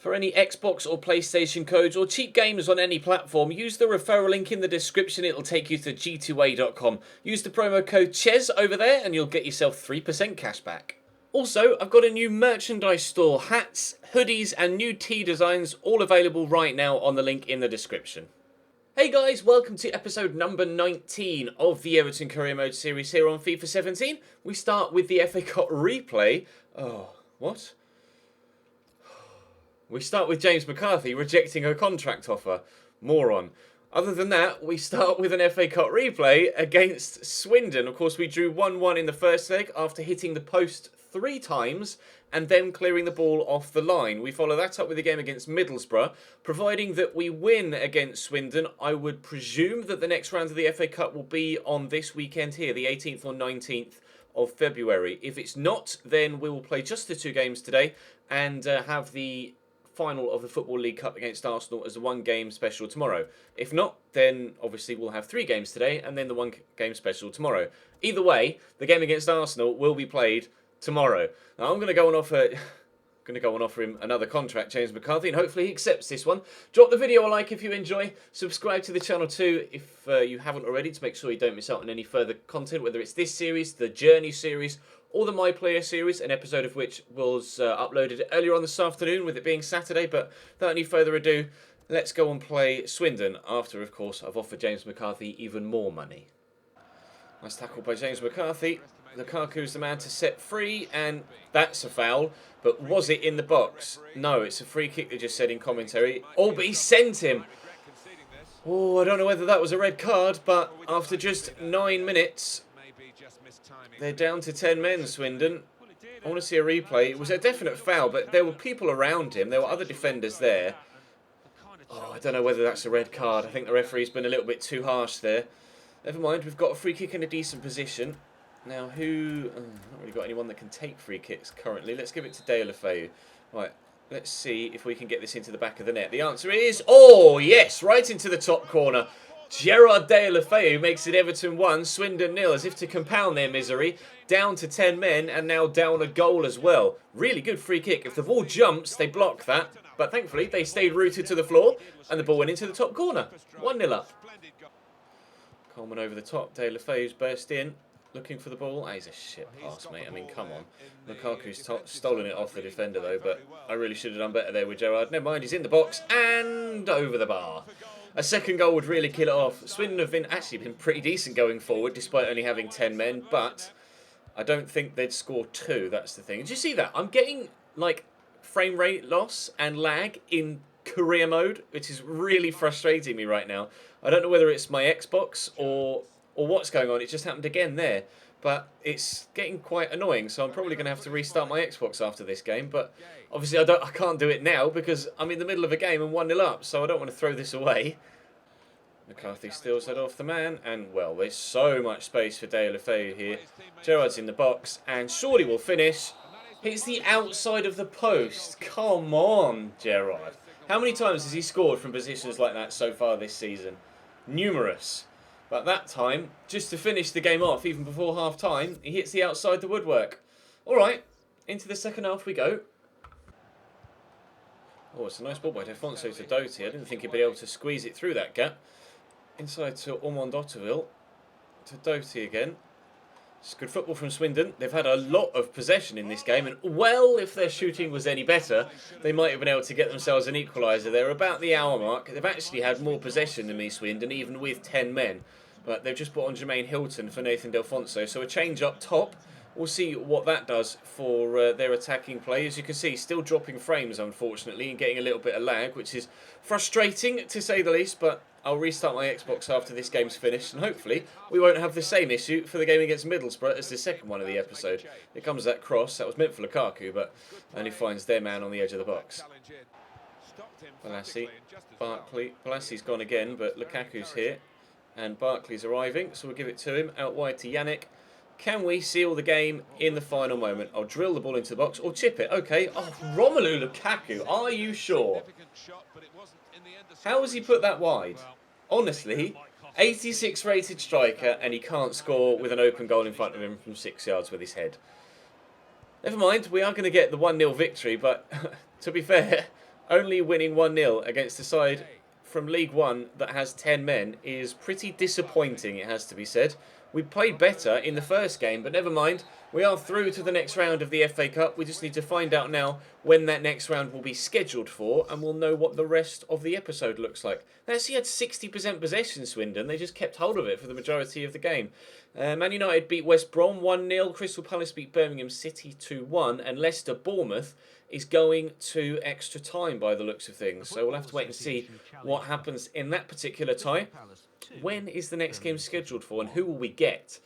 For any Xbox or PlayStation codes or cheap games on any platform, use the referral link in the description. It'll take you to g2a.com. Use the promo code CHES over there and you'll get yourself 3% cash back. Also, I've got a new merchandise store, hats, hoodies and new tee designs, all available right now on the link in the description. Hey guys, welcome to episode number 19 of the Everton Career Mode series here on FIFA 17. We start with the FA Cup replay. Oh, what? We start with James McCarthy rejecting a contract offer. Moron. Other than that, we start with an FA Cup replay against Swindon. Of course, we drew 1-1 in the first leg after hitting the post 3 times and then clearing the ball off the line. We follow that up with a game against Middlesbrough. Providing that we win against Swindon, I would presume that the next round of the FA Cup will be on this weekend here, the 18th or 19th of February. If it's not, then we will play just the 2 games today and have the final of the Football League Cup against Arsenal as a 1-game special tomorrow. If not, then obviously we'll have 3 games today and then the 1-game special tomorrow. Either way, the game against Arsenal will be played tomorrow. Now I'm going to go and offer him another contract, James McCarthy, and hopefully he accepts this one. Drop the video a like if you enjoy. Subscribe to the channel too if you haven't already, to make sure you don't miss out on any further content, whether it's this series, the Journey series, or the My Player series, an episode of which was uploaded earlier on this afternoon, with it being Saturday. But without any further ado, let's go and play Swindon after, of course, I've offered James McCarthy even more money. Nice tackle by James McCarthy. Lukaku's the man to set free, and that's a foul. But was it in the box? No, it's a free kick, they just said in commentary. Oh, but he sent him. Oh, I don't know whether that was a red card, but after just 9 minutes, they're down to 10 men, Swindon. I want to see a replay. It was a definite foul, but there were people around him. There were other defenders there. Oh, I don't know whether that's a red card. I think the referee's been a little bit too harsh there. Never mind, we've got a free kick in a decent position. Now, not really got anyone that can take free kicks currently. Let's give it to Deulofeu. Right, let's see if we can get this into the back of the net. The answer is, oh, yes, right into the top corner. Gerard Deulofeu makes it Everton 1, Swindon 0, as if to compound their misery. Down to 10 men and now down a goal as well. Really good free kick. If the ball jumps, they block that. But thankfully, they stayed rooted to the floor and the ball went into the top corner. 1-0 up. Coleman over the top. Deulofeu's burst in. Looking for the ball. He's a shit pass, mate. I mean, come on. Lukaku's stolen it off the defender, though, but I really should have done better there with Gerrard. Never mind, he's in the box and over the bar. A second goal would really kill it off. Swindon have actually been pretty decent going forward, despite only having 10 men, but I don't think they'd score 2. That's the thing. Did you see that? I'm getting, like, frame rate loss and lag in career mode, which is really frustrating me right now. I don't know whether it's my Xbox or what's going on. It just happened again there, but it's getting quite annoying, so I'm probably going to have to restart my Xbox after this game. But obviously I can't do it now because I'm in the middle of a game and 1-0 up, so I don't want to throw this away. McCarthy steals that off the man, and well, there's so much space for Deulofeu here. Gerrard's in the box and surely will finish. Hits the outside of the post. Come on, Gerrard. How many times has he scored from positions like that so far this season? Numerous. But that time, just to finish the game off, even before half-time, he hits the outside the woodwork. All right, into the second half we go. Oh, it's a nice ball by Defonso to Doty. I didn't think he'd be able to squeeze it through that gap. Inside to Ormond Otterville. To Doty again. It's good football from Swindon. They've had a lot of possession in this game, and well, if their shooting was any better, they might have been able to get themselves an equaliser. They're about the hour mark. They've actually had more possession than me, Swindon, even with 10 men. But they've just brought on Jermaine Hilton for Nathan Delfonso. So a change up top. We'll see what that does for their attacking play. As you can see, still dropping frames, unfortunately, and getting a little bit of lag, which is frustrating, to say the least. But I'll restart my Xbox after this game's finished, and hopefully we won't have the same issue for the game against Middlesbrough as the second one of the episode. Here comes that cross. That was meant for Lukaku, but only finds their man on the edge of the box. Balassi, Barkley. Balassi's gone again, but Lukaku's here. And Barkley's arriving, so we'll give it to him. Out wide to Yannick. Can we seal the game in the final moment? I'll drill the ball into the box or chip it. Okay. Oh, Romelu Lukaku. Are you sure? How has he put that wide? Honestly, 86 rated striker and he can't score with an open goal in front of him from 6 yards with his head. Never mind, we are going to get the 1-0 victory, but to be fair, Only winning 1-0 against a side from League One that has 10 men is pretty disappointing, it has to be said. We played better in the first game, but never mind. We are through to the next round of the FA Cup. We just need to find out now when that next round will be scheduled for, and we'll know what the rest of the episode looks like. They actually had 60% possession, Swindon. They just kept hold of it for the majority of the game. Man United beat West Brom 1-0. Crystal Palace beat Birmingham City 2-1. And Leicester-Bournemouth is going to extra time by the looks of things. So we'll have to wait and see what happens in that particular tie. When is the next game scheduled for, and who will we get?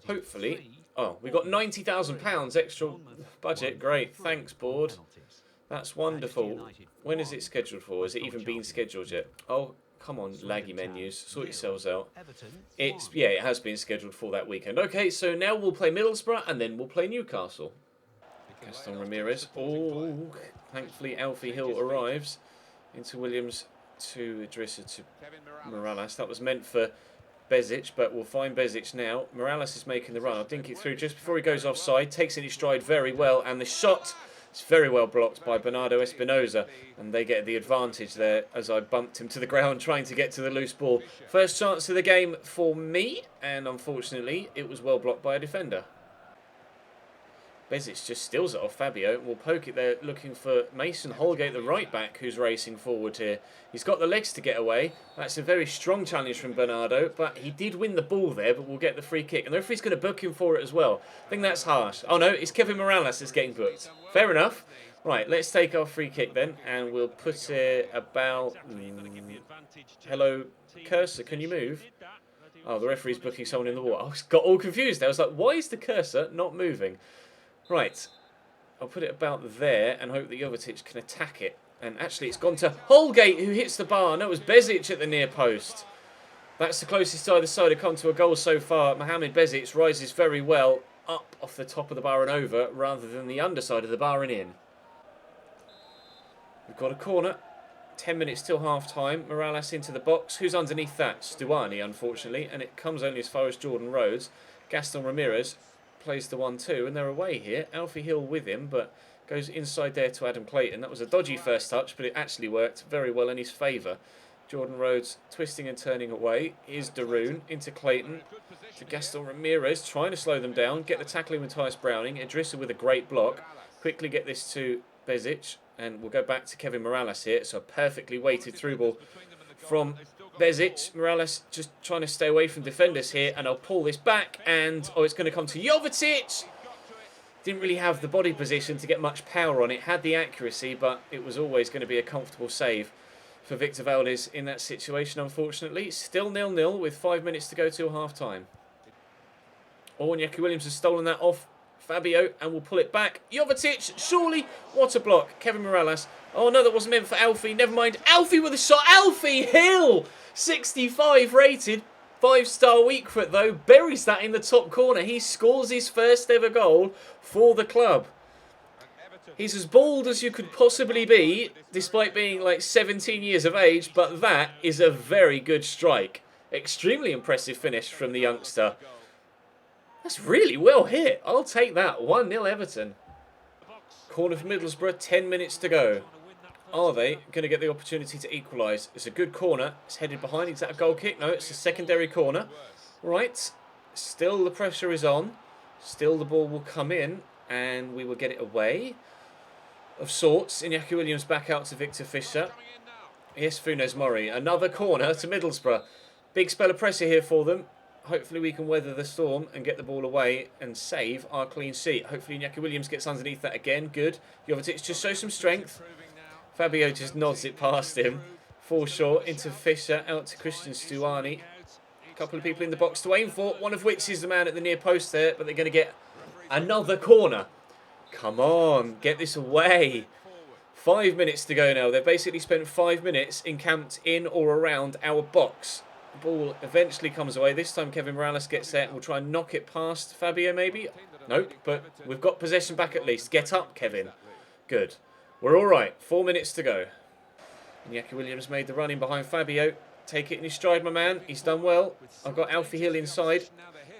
Hopefully... Oh, we got £90,000 extra budget. Great. Thanks, board. That's wonderful. When is it scheduled for? Has it even been scheduled yet? Oh, come on, laggy menus. Sort yourselves out. Yeah, it has been scheduled for that weekend. Okay, so now we'll play Middlesbrough, and then we'll play Newcastle. Gaston Ramirez. Oh, thankfully Alfie Hill arrives into Williams to Idrissa to Morales. That was meant for Bezic, but we'll find Bezic now. Morales is making the run. I'll dink it through just before he goes offside. Takes it in his stride very well, and the shot is very well blocked by Bernardo Espinosa, and they get the advantage there as I bumped him to the ground trying to get to the loose ball. First chance of the game for me, and unfortunately it was well blocked by a defender. Bezic just steals it off Fabio. We'll poke it there looking for Mason Holgate, the right back, who's racing forward here. He's got the legs to get away. That's a very strong challenge from Bernardo, but he did win the ball there, but we'll get the free kick. And the referee's going to book him for it as well. I think that's harsh. Oh no, it's Kevin Morales that's getting booked. Fair enough. Right, let's take our free kick then, and we'll put it about... Hello, cursor, can you move? Oh, the referee's booking someone in the wall. I got all confused. I was like, why is the cursor not moving? Right, I'll put it about there and hope that Jovetic can attack it. And actually it's gone to Holgate, who hits the bar. No, it was Bezic at the near post. That's the closest either side have come to a goal so far. Mohamed Bezic rises very well up off the top of the bar and over rather than the underside of the bar and in. We've got a corner. 10 minutes till half-time. Morales into the box. Who's underneath that? Stuani, unfortunately. And it comes only as far as Jordan Rhodes. Gaston Ramirez plays the 1-2, and they're away here. Alfie Hill with him, but goes inside there to Adam Clayton. That was a dodgy first touch, but it actually worked very well in his favour. Jordan Rhodes twisting and turning away. Here's Daroon into Clayton to Gaston Ramirez, trying to slow them down. Get the tackling with Tyus Browning. Idrissa with a great block. Quickly get this to Bezic, and we'll go back to Kevin Morales here. So a perfectly weighted through ball from Bezic. Morales just trying to stay away from defenders here, and I'll pull this back, and oh, it's going to come to Jovetic. Didn't really have the body position to get much power on it. Had the accuracy, but it was always going to be a comfortable save for Victor Valdez in that situation, unfortunately. Still 0-0 with 5 minutes to go till half-time. Oh, and Iñaki Williams has stolen that off Fabio, and we'll pull it back. Jovetic, surely. What a block. Kevin Morales. Oh, no, that wasn't meant for Alfie. Never mind. Alfie with a shot. Alfie Hill! 65 rated. 5-star weak foot, though. Buries that in the top corner. He scores his first ever goal for the club. He's as bald as you could possibly be, despite being like 17 years of age, but that is a very good strike. Extremely impressive finish from the youngster. That's really well hit. I'll take that. 1-0 Everton. Corner for Middlesbrough, 10 minutes to go. Are they going to get the opportunity to equalise? It's a good corner. It's headed behind. Is that a goal kick? No, it's a secondary corner. Right. Still the pressure is on. Still the ball will come in and we will get it away. Of sorts. Iñaki Williams back out to Victor Fisher. Yes, Funes Mori. Another corner to Middlesbrough. Big spell of pressure here for them. Hopefully we can weather the storm and get the ball away and save our clean sheet. Hopefully Iñaki Williams gets underneath that again. Good. Jovetic just shows some strength. Fabio just nods it past him. Falls short into Fisher. Out to Christian Stuani. A couple of people in the box to aim for. One of which is the man at the near post there. But they're going to get another corner. Come on. Get this away. 5 minutes to go now. They've basically spent 5 minutes encamped in or around our box. The ball eventually comes away. This time Kevin Morales gets there and we'll try and knock it past Fabio maybe. Nope, but we've got possession back at least. Get up, Kevin. Good. We're all right. 4 minutes to go. Iñaki Williams made the run in behind Fabio. Take it in his stride, my man. He's done well. I've got Alfie Hill inside.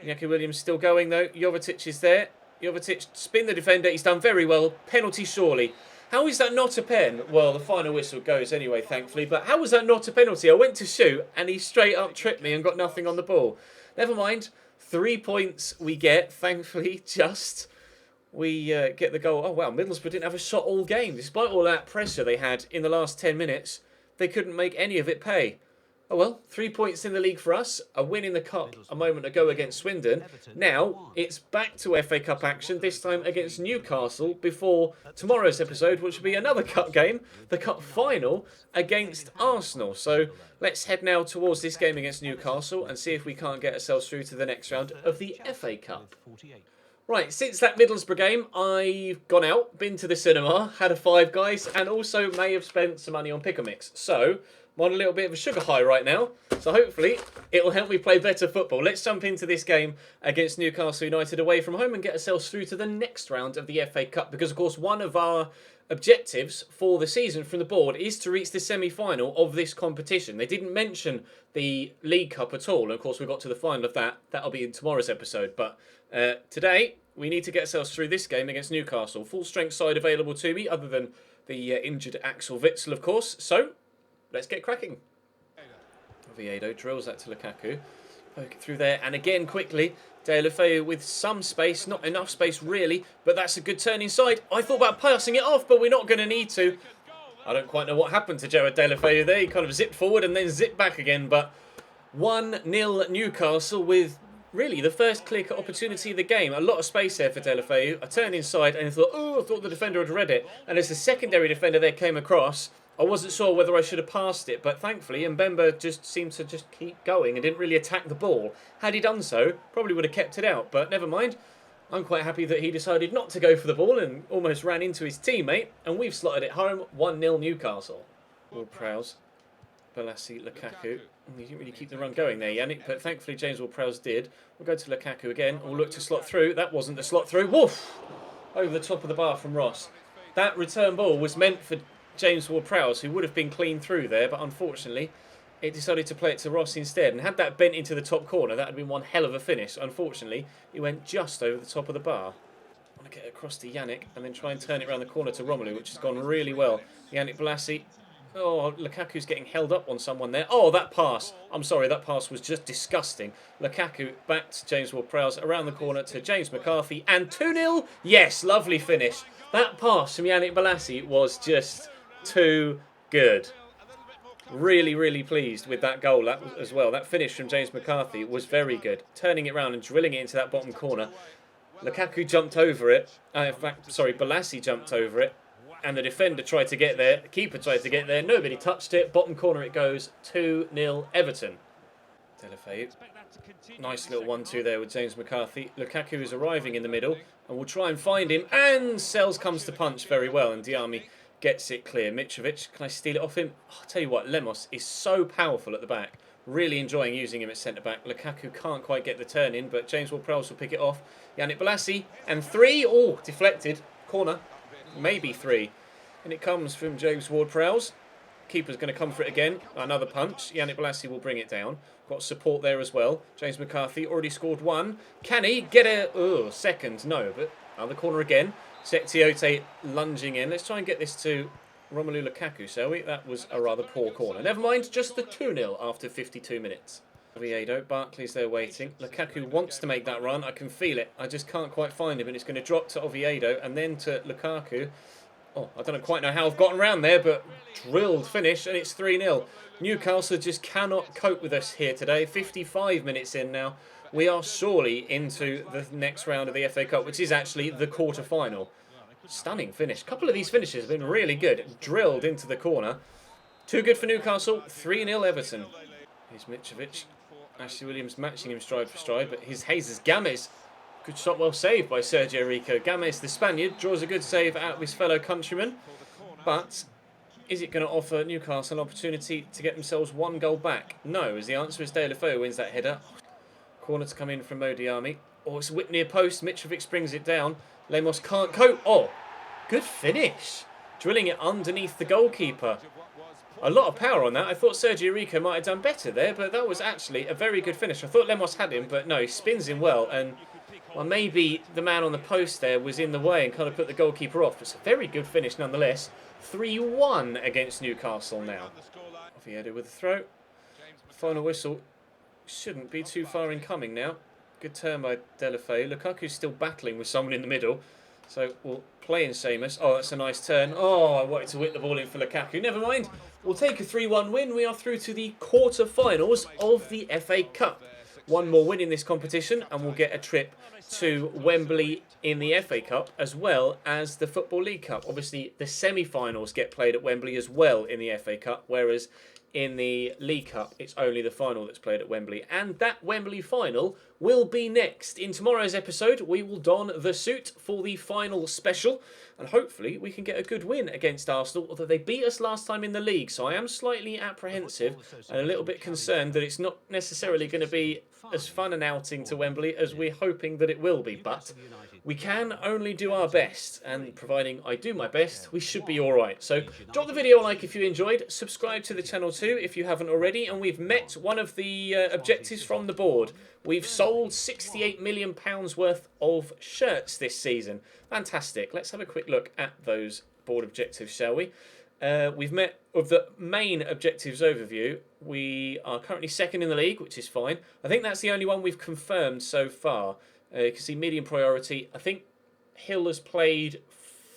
Iñaki Williams still going though. Jovetic is there. Jovetic spin the defender. He's done very well. Penalty surely. How is that not a pen? Well, the final whistle goes anyway, thankfully. But how was that not a penalty? I went to shoot and he straight up tripped me and got nothing on the ball. Never mind. 3 points we get, thankfully, just. We get the goal. Oh, wow, Middlesbrough didn't have a shot all game. Despite all that pressure they had in the last 10 minutes, they couldn't make any of it pay. Oh, well, 3 points in the league for us. A win in the Cup a moment ago against Swindon. Now, it's back to FA Cup action, this time against Newcastle, before tomorrow's episode, which will be another Cup game, the Cup final, against Arsenal. So, let's head now towards this game against Newcastle and see if we can't get ourselves through to the next round of the FA Cup. Right, since that Middlesbrough game, I've gone out, been to the cinema, had a Five Guys, and also may have spent some money on Pickle Mix. So, I'm on a little bit of a sugar high right now, so hopefully it will help me play better football. Let's jump into this game against Newcastle United away from home and get ourselves through to the next round of the FA Cup, because of course one of our objectives for the season from the board is to reach the semi-final of this competition. They didn't mention the League Cup at all, and of course we got to the final of that. That'll be in tomorrow's episode, but today we need to get ourselves through this game against Newcastle. Full strength side available to me, other than the injured Axel Witsel, of course, so let's get cracking. Oviedo drills that to Lukaku. Poke it through there, and again quickly, Deulofeu with some space, not enough space really, but that's a good turn inside. I thought about passing it off, but we're not going to need to. I don't quite know what happened to Jared Deulofeu there. He kind of zipped forward and then zipped back again, but 1-0 Newcastle with really the first clear opportunity of the game. A lot of space there for Deulofeu. I turned inside and I thought the defender had read it, and as the secondary defender there came across, I wasn't sure whether I should have passed it, but thankfully Mbemba just seemed to just keep going and didn't really attack the ball. Had he done so, probably would have kept it out, but never mind. I'm quite happy that he decided not to go for the ball and almost ran into his teammate, and we've slotted it home, 1-0 Newcastle. Ward-Prowse, Balassi, Lukaku. He didn't really keep the run going there, Yannick, but thankfully James Ward-Prowse did. We'll go to Lukaku again. We'll look to slot through. That wasn't the slot through. Woof! Over the top of the bar from Ross. That return ball was meant for James Ward-Prowse, who would have been clean through there, but unfortunately it decided to play it to Ross instead, and had that bent into the top corner, that would have been one hell of a finish. Unfortunately, he went just over the top of the bar. I want to get across to Yannick and then try and turn it around the corner to Romelu, which has gone really well. Yannick Balassi. Oh, Lukaku's getting held up on someone there. Oh, that pass. I'm sorry, that pass was just disgusting. Lukaku back to James Ward-Prowse, around the corner to James McCarthy, and 2-0. Yes, lovely finish. That pass from Yannick Balassi was just too good. Really, really pleased with that goal as well. That finish from James McCarthy was very good. Turning it around and drilling it into that bottom corner. Lukaku jumped over it. Balassi jumped over it. And the defender tried to get there. The keeper tried to get there. Nobody touched it. Bottom corner it goes. 2-0 Everton. Deulofeu. Nice little 1-2 there with James McCarthy. Lukaku is arriving in the middle. And we'll try and find him. And Sells comes to punch very well. And Diame gets it clear. Mitrovic, can I steal it off him? Oh, I'll tell you what, Lemos is so powerful at the back. Really enjoying using him at centre-back. Lukaku can't quite get the turn in, but James Ward-Prowse will pick it off. Yannick Balassi, and 3. Oh, deflected. Corner. Maybe 3. And it comes from James Ward-Prowse. Keeper's going to come for it again. Another punch. Yannick Balassi will bring it down. Got support there as well. James McCarthy already scored 1. Can he get a second? No, but other corner again. Sekhtiote lunging in. Let's try and get this to Romelu Lukaku, shall we? That was a rather poor corner. Never mind, just the 2-0 after 52 minutes. Oviedo, Barkley's there waiting. Lukaku wants to make that run. I can feel it. I just can't quite find him, and it's going to drop to Oviedo and then to Lukaku. Oh, I don't quite know how I've gotten around there, but drilled finish, and it's 3-0. Newcastle just cannot cope with us here today. 55 minutes in now. We are surely into the next round of the FA Cup, which is actually the quarter-final. Stunning finish. A couple of these finishes have been really good. Drilled into the corner. Too good for Newcastle. 3-0 Everton. Here's Mitrovic. Ashley Williams matching him stride for stride, but here's Jesus Games. Good shot, well saved by Sergio Rico. Games, the Spaniard, draws a good save out of his fellow countryman. But is it going to offer Newcastle an opportunity to get themselves 1 goal back? No, as the answer is Deulofeu wins that header. Corner to come in from Modiami. Oh, it's whipped near post. Mitrovic brings it down. Lemos can't cope. Oh, good finish. Drilling it underneath the goalkeeper. A lot of power on that. I thought Sergio Rico might have done better there, but that was actually a very good finish. I thought Lemos had him, but no, he spins him well. And Well, maybe the man on the post there was in the way and kind of put the goalkeeper off. It's a very good finish nonetheless. 3-1 against Newcastle now. Off he headed with the throw. Final whistle shouldn't be too far in coming now. Good turn by Delafeu. Lukaku's still battling with someone in the middle. So we'll play in Seamus. Oh, that's a nice turn. Oh, I wanted to whip the ball in for Lukaku. Never mind. We'll take a 3-1 win. We are through to the quarter-finals of the FA Cup. One more win in this competition and we'll get a trip to Wembley in the FA Cup as well as the Football League Cup. Obviously, the semi-finals get played at Wembley as well in the FA Cup, whereas in the League Cup, it's only the final that's played at Wembley. And that Wembley final will be next. In tomorrow's episode, we will don the suit for the final special. And hopefully we can get a good win against Arsenal, although they beat us last time in the league. So I am slightly apprehensive and a little bit concerned that it's not necessarily going to be as fun an outing to Wembley as we're hoping that it will be. But we can only do our best, and providing I do my best, we should be alright. So drop the video a like if you enjoyed, subscribe to the channel too if you haven't already, and we've met one of the objectives from the board. We've sold £68 million worth of shirts this season. Fantastic. Let's have a quick look at those board objectives, shall we? We've met with the main objectives overview. We are currently second in the league, which is fine. I think that's the only one we've confirmed so far. You can see medium priority. I think Hill has played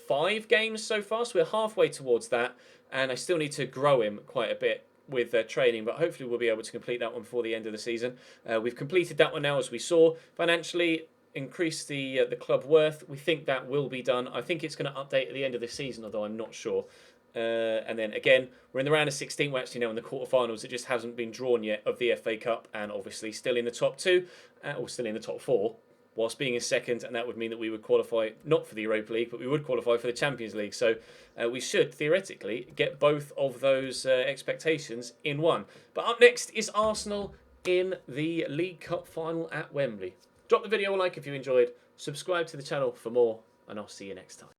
5 games so far, so we're halfway towards that. And I still need to grow him quite a bit with training, but hopefully we'll be able to complete that one before the end of the season. We've completed that one now, as we saw. Financially, increase the club worth. We think that will be done. I think it's going to update at the end of the season, although I'm not sure. And then again, we're in the round of 16. We're actually now in the quarterfinals. It just hasn't been drawn yet of the FA Cup, and obviously still in the top 2, or still in the top 4, whilst being in second, and that would mean that we would qualify not for the Europa League, but we would qualify for the Champions League. So we should theoretically get both of those expectations in one. But up next is Arsenal in the League Cup final at Wembley. Drop the video a like if you enjoyed, subscribe to the channel for more, and I'll see you next time.